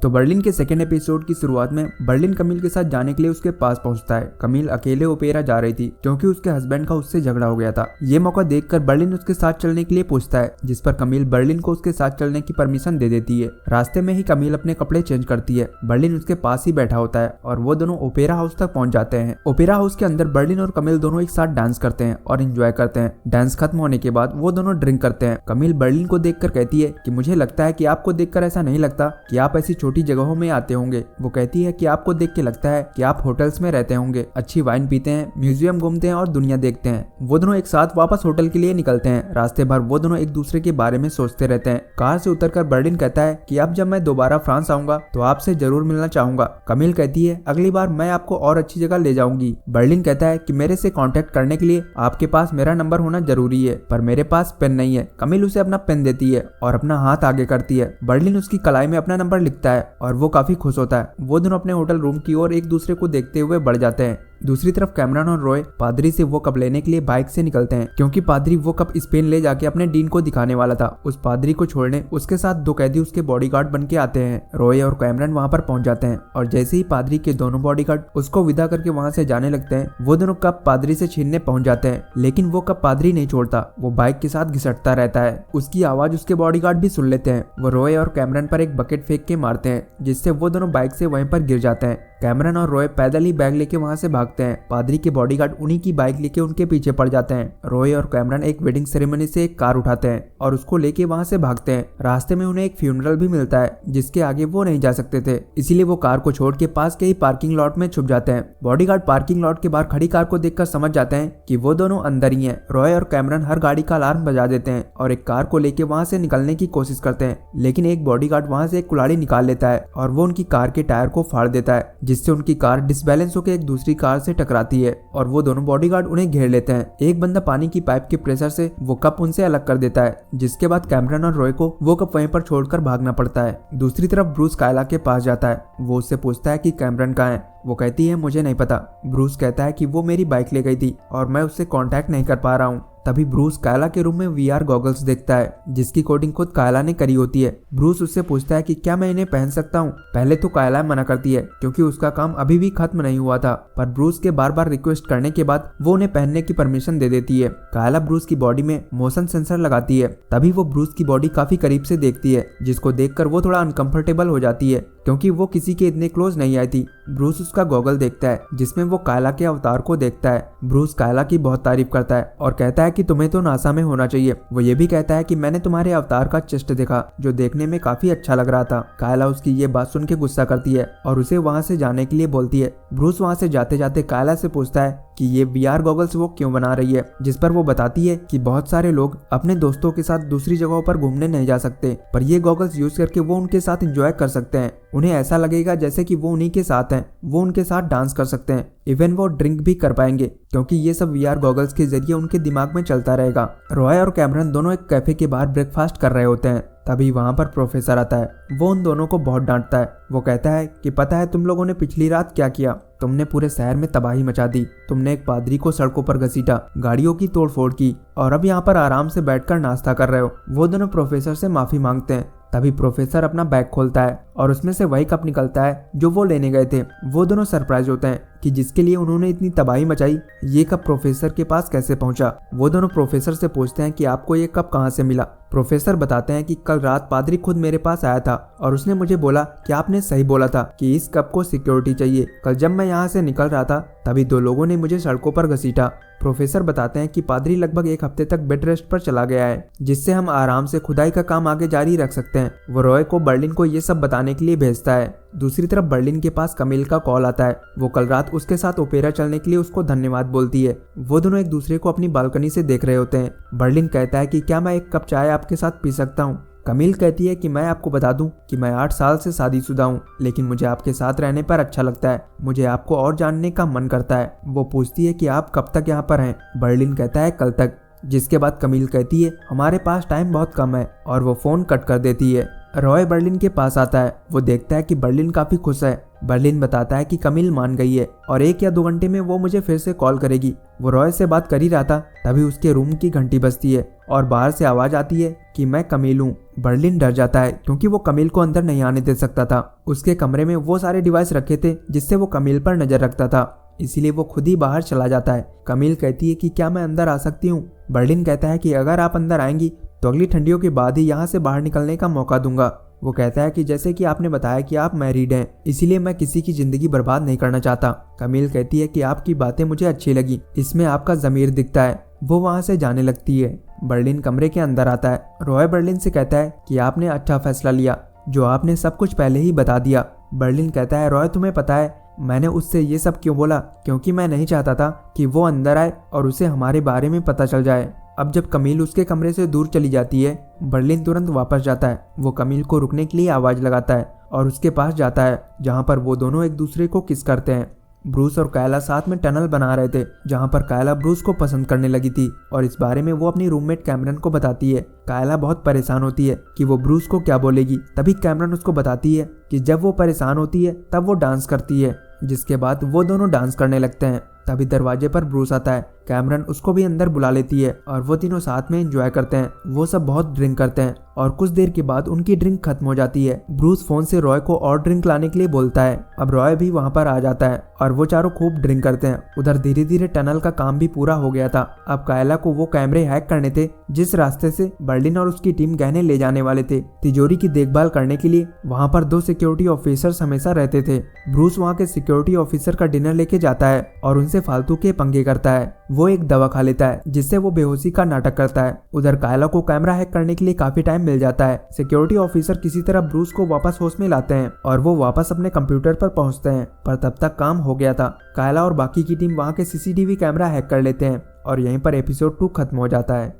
तो बर्लिन के second episode की शुरुआत में बर्लिन कमिल के साथ जाने के लिए उसके पास पहुंचता है। कमिल अकेले ओपेरा जा रही थी क्योंकि उसके हस्बैंड का उससे झगड़ा हो गया था। ये मौका देखकर बर्लिन उसके साथ चलने के लिए पूछता है, जिस पर कमिल बर्लिन को उसके साथ चलने की परमिशन दे देती है। रास्ते में ही कमिल अपने कपड़े चेंज करती है। बर्लिन उसके पास ही बैठा होता है और वो दोनों ओपेरा हाउस तक पहुंच जाते हैं। ओपेरा हाउस के अंदर बर्लिन और कमिल दोनों एक साथ डांस करते हैं और एंजॉय करते हैं। डांस खत्म होने के बाद वो दोनों ड्रिंक करते हैं। कमिल बर्लिन को देखकर कहती है कि मुझे लगता है कि आपको देखकर ऐसा नहीं लगता कि आप ऐसी छोटी जगहों में आते होंगे। वो कहती है कि आपको देख के लगता है कि आप होटल्स में रहते होंगे, अच्छी वाइन पीते हैं, म्यूजियम घूमते हैं और दुनिया देखते हैं। वो दोनों एक साथ वापस होटल के लिए निकलते हैं। रास्ते भर वो दोनों एक दूसरे के बारे में सोचते रहते हैं। कार से उतरकर बर्लिन कहता है कि अब जब मैं दोबारा फ्रांस आऊंगा तो आपसे जरूर मिलना चाहूंगा। कमिल कहती है अगली बार मैं आपको और अच्छी जगह ले जाऊंगी। बर्लिन कहता है कि मेरे से कांटेक्ट करने के लिए आपके पास मेरा नंबर होना जरूरी है, पर मेरे पास पेन नहीं है। कमिल उसे अपना पेन देती है और अपना हाथ आगे करती है। बर्लिन उसकी कलाई में अपना नंबर लिखता है और वो काफी खुश होता है। वो दोनों अपने होटल रूम की ओर एक दूसरे को देखते हुए बढ़ जाते हैं। दूसरी तरफ कैमरन और रॉय पादरी से वो कप लेने के लिए बाइक से निकलते हैं, क्योंकि पादरी वो कप स्पेन ले जाके अपने डीन को दिखाने वाला था। उस पादरी को छोड़ने उसके साथ दो कैदी उसके बॉडीगार्ड बन के आते हैं। रॉय और कैमरन वहां पर पहुंच जाते हैं और जैसे ही पादरी के दोनों बॉडीगार्ड उसको विदा करके वहां से जाने लगते हैं, वो दोनों कप पादरी से छीनने पहुंच जाते हैं। लेकिन वो कप पादरी नहीं छोड़ता, वो बाइक के साथ घिसटता रहता है। उसकी आवाज उसके बॉडीगार्ड भी सुन लेते हैं। वो रॉय और कैमरन पर एक बकेट फेंक के मारते हैं, जिससे वो दोनों बाइक से वहीं पर गिर जाते हैं। कैमरन और रॉय पैदल ही बैग लेके वहां से भागते हैं। पादरी के बॉडीगार्ड उन्हीं की बाइक लेके उनके पीछे पड़ जाते हैं। रॉय और कैमरन एक वेडिंग सेरेमनी से एक कार उठाते हैं और उसको लेके वहां से भागते हैं। रास्ते में उन्हें एक फ्यूनरल भी मिलता है जिसके आगे वो नहीं जा सकते थे, इसीलिए वो कार को छोड़ के पास के ही पार्किंग लॉट में छुप जाते हैं। बॉडीगार्ड पार्किंग लॉट के बाहर खड़ी कार को देखकर समझ जाते हैं कि वो दोनों अंदर ही हैं। रॉय और कैमरन हर गाड़ी का अलार्म बजा देते हैं और एक कार को लेके वहां से निकलने की कोशिश करते हैं, लेकिन एक बॉडीगार्ड वहां से एक कुल्हाड़ी निकाल लेता है और वो उनकी कार के टायर को फाड़ देता है, जिससे उनकी कार डिसबैलेंस होकर एक दूसरी कार से टकराती है और वो दोनों बॉडीगार्ड उन्हें घेर लेते हैं। एक बंदा पानी की पाइप के प्रेशर से वो कप उनसे अलग कर देता है, जिसके बाद कैमरन और रॉय को वो कप वहीं पर छोड़कर भागना पड़ता है। दूसरी तरफ ब्रूस कायला के पास जाता है। वो उससे पूछता है कि कैमरन कहाँ है। वो कहती है मुझे नहीं पता। ब्रूस कहता है कि वो मेरी बाइक ले गई थी और मैं उससे कांटेक्ट नहीं कर पा रहा हूँ। तभी ब्रूस कायला के रूम में वीआर गॉगल्स देखता है, जिसकी कोडिंग खुद कायला ने करी होती है। ब्रूस उससे पूछता है कि क्या मैं इन्हें पहन सकता हूँ। पहले तो कायला मना करती है क्योंकि उसका काम अभी भी खत्म नहीं हुआ था, पर ब्रूस के बार बार रिक्वेस्ट करने के बाद वो उन्हें पहनने की परमिशन दे देती है। कायला ब्रूस की बॉडी में मोशन सेंसर लगाती है। तभी वो ब्रूस की बॉडी काफी करीब से देखती है, जिसको देखकर वो थोड़ा अनकंफर्टेबल हो जाती है क्योंकि वो किसी के इतने क्लोज नहीं आई थी। ब्रूस उसका गॉगल देखता है जिसमें वो कायला के अवतार को देखता है। ब्रूस कायला की बहुत तारीफ करता है और कहता है कि तुम्हें तो नासा में होना चाहिए। वो ये भी कहता है कि मैंने तुम्हारे अवतार का चेस्ट देखा जो देखने में काफी अच्छा लग रहा था। कायला उसकी ये बात सुन के गुस्सा करती है और उसे वहां से जाने के लिए बोलती है। ब्रूस वहां से जाते जाते कायला से पूछता है कि ये वीआर गॉगल्स वो क्यों बना रही है, जिस पर वो बताती है कि बहुत सारे लोग अपने दोस्तों के साथ दूसरी जगहों पर घूमने नहीं जा सकते, पर ये गॉगल्स यूज करके वो उनके साथ एंजॉय कर सकते हैं। उन्हें ऐसा लगेगा जैसे कि वो उन्हीं के साथ हैं, वो उनके साथ डांस कर सकते हैं, इवन वो ड्रिंक भी कर पाएंगे क्योंकि ये सब वीआर गॉगल्स के जरिए उनके दिमाग में चलता रहेगा। रॉय और कैमरन दोनों एक कैफे के बाहर ब्रेकफास्ट कर रहे होते हैं। तभी वहां पर प्रोफेसर आता है। वो उन दोनों को बहुत डांटता है। वो कहता है कि पता है तुम लोगों ने पिछली रात क्या किया? तुमने पूरे शहर में तबाही मचा दी। तुमने एक पादरी को सड़कों पर घसीटा, गाड़ियों की तोड़फोड़ की और अब यहाँ पर आराम से बैठकर नाश्ता कर रहे हो। वो दोनों प्रोफेसर से माफी मांगते हैं। तभी प्रोफेसर अपना बैग खोलता है और उसमें से वही कप निकलता है जो वो लेने गए थे। वो दोनों सरप्राइज होते हैं कि जिसके लिए उन्होंने इतनी तबाही मचाई ये कप प्रोफेसर के पास कैसे पहुंचा। वो दोनों प्रोफेसर से पूछते हैं कि आपको ये कप कहां से मिला। प्रोफेसर बताते हैं कि कल रात पादरी खुद मेरे पास आया था और उसने मुझे बोला कि आपने सही बोला था कि इस कप को सिक्योरिटी चाहिए। कल जब मैं यहाँ से निकल रहा था तभी दो लोगों ने मुझे सड़कों पर घसीटा। प्रोफेसर बताते हैं कि पादरी लगभग एक हफ्ते तक बेड रेस्ट पर चला गया है, जिससे हम आराम से खुदाई का काम आगे जारी रख सकते हैं। वो रॉय को बर्लिन को ये सब बताने के लिए भेजता है। दूसरी तरफ बर्लिन के पास कमिल का कॉल आता है। वो कल रात उसके साथ ओपेरा चलने के लिए उसको धन्यवाद बोलती है। वो दोनों एक दूसरे को अपनी बालकनी से देख रहे होते हैं। बर्लिन कहता है कि क्या मैं एक कप चाय आपके साथ पी सकता हूँ। कमिल कहती है कि मैं आपको बता दूं कि मैं 8 साल से शादीशुदा हूँ, लेकिन मुझे आपके साथ रहने पर अच्छा लगता है। मुझे आपको और जानने का मन करता है। वो पूछती है कि आप कब तक यहाँ पर हैं। बर्लिन कहता है कल तक, जिसके बाद कमिल कहती है हमारे पास टाइम बहुत कम है और वो फोन कट कर देती है। रॉय बर्लिन के पास आता है। वो देखता है कि बर्लिन काफी खुश है। बर्लिन बताता है कि कमिल मान गई है और 1 या 2 घंटे में वो मुझे फिर से कॉल करेगी। वो रॉय से बात कर ही रहा था तभी उसके रूम की घंटी बजती है और बाहर से आवाज आती है कि मैं कमील हूँ। बर्लिन डर जाता है क्योंकि वो कमील को अंदर नहीं आने दे सकता था। उसके कमरे में वो सारे डिवाइस रखे थे जिससे वो कमील पर नजर रखता था, इसीलिए वो खुद ही बाहर चला जाता है। कमील कहती है कि क्या मैं अंदर आ सकती हूँ। बर्लिन कहता है कि अगर आप अंदर आएंगी तो अगली ठंडियों के बाद ही यहाँ से बाहर निकलने का मौका दूंगा। वो कहता है कि जैसे कि आपने बताया कि आप मैरिड हैं, इसीलिए मैं किसी की जिंदगी बर्बाद नहीं करना चाहता। कमील कहती है कि आपकी बातें मुझे अच्छी लगी, इसमें आपका ज़मीर दिखता है। वो वहाँ से जाने लगती है। बर्लिन कमरे के अंदर आता है। रॉय बर्लिन से कहता है कि आपने अच्छा फैसला लिया, जो आपने सब कुछ पहले ही बता दिया। बर्लिन कहता है, रॉय तुम्हें पता है मैंने उससे ये सब क्यों बोला, क्योंकि मैं नहीं चाहता था कि वो अंदर आए और उसे हमारे बारे में पता चल जाए। अब जब कमील उसके कमरे से दूर चली जाती है, बर्लिन तुरंत वापस जाता है। वो कमील को रुकने के लिए आवाज लगाता है और उसके पास जाता है, जहाँ पर वो दोनों एक दूसरे को किस करते हैं। ब्रूस और कायला साथ में टनल बना रहे थे, जहाँ पर कायला ब्रूस को पसंद करने लगी थी और इस बारे में वो अपनी रूममेट कैमरन को बताती है। कायला बहुत परेशान होती है कि वो ब्रूस को क्या बोलेगी। तभी कैमरन उसको बताती है कि जब वो परेशान होती है तब वो डांस करती है, जिसके बाद वो दोनों डांस करने लगते हैं। तभी दरवाजे पर ब्रूस आता है। कैमरन उसको भी अंदर बुला लेती है और वो तीनों साथ में एंजॉय करते हैं। वो सब बहुत ड्रिंक करते हैं और कुछ देर के बाद उनकी ड्रिंक खत्म हो जाती है। ब्रूस फोन से रॉय को और ड्रिंक लाने के लिए बोलता है। अब रॉय भी वहाँ पर आ जाता है और वो चारों खूब ड्रिंक करते हैं। उधर धीरे धीरे टनल का काम भी पूरा हो गया था। अब कायला को वो कैमरे हैक करने थे जिस रास्ते से बर्लिन और उसकी टीम गहने ले जाने वाले थे। तिजोरी की देखभाल करने के लिए वहाँ पर 2 सिक्योरिटी ऑफिसर्स हमेशा रहते थे। ब्रूस वहाँ के सिक्योरिटी ऑफिसर का डिनर लेके जाता है और उनसे फालतू के पंगे करता है। वो एक दवा खा लेता है जिससे वो बेहोशी का नाटक करता है। उधर कायला को कैमरा हैक करने के लिए काफी टाइम मिल जाता है। सिक्योरिटी ऑफिसर किसी तरह ब्रूस को वापस होश में लाते हैं और वो वापस अपने कंप्यूटर पर पहुंचते हैं, पर तब तक काम हो गया था। कायला और बाकी की टीम वहां के सीसीटीवी कैमरा हैक कर लेते हैं और यहीं पर एपिसोड 2 खत्म हो जाता है।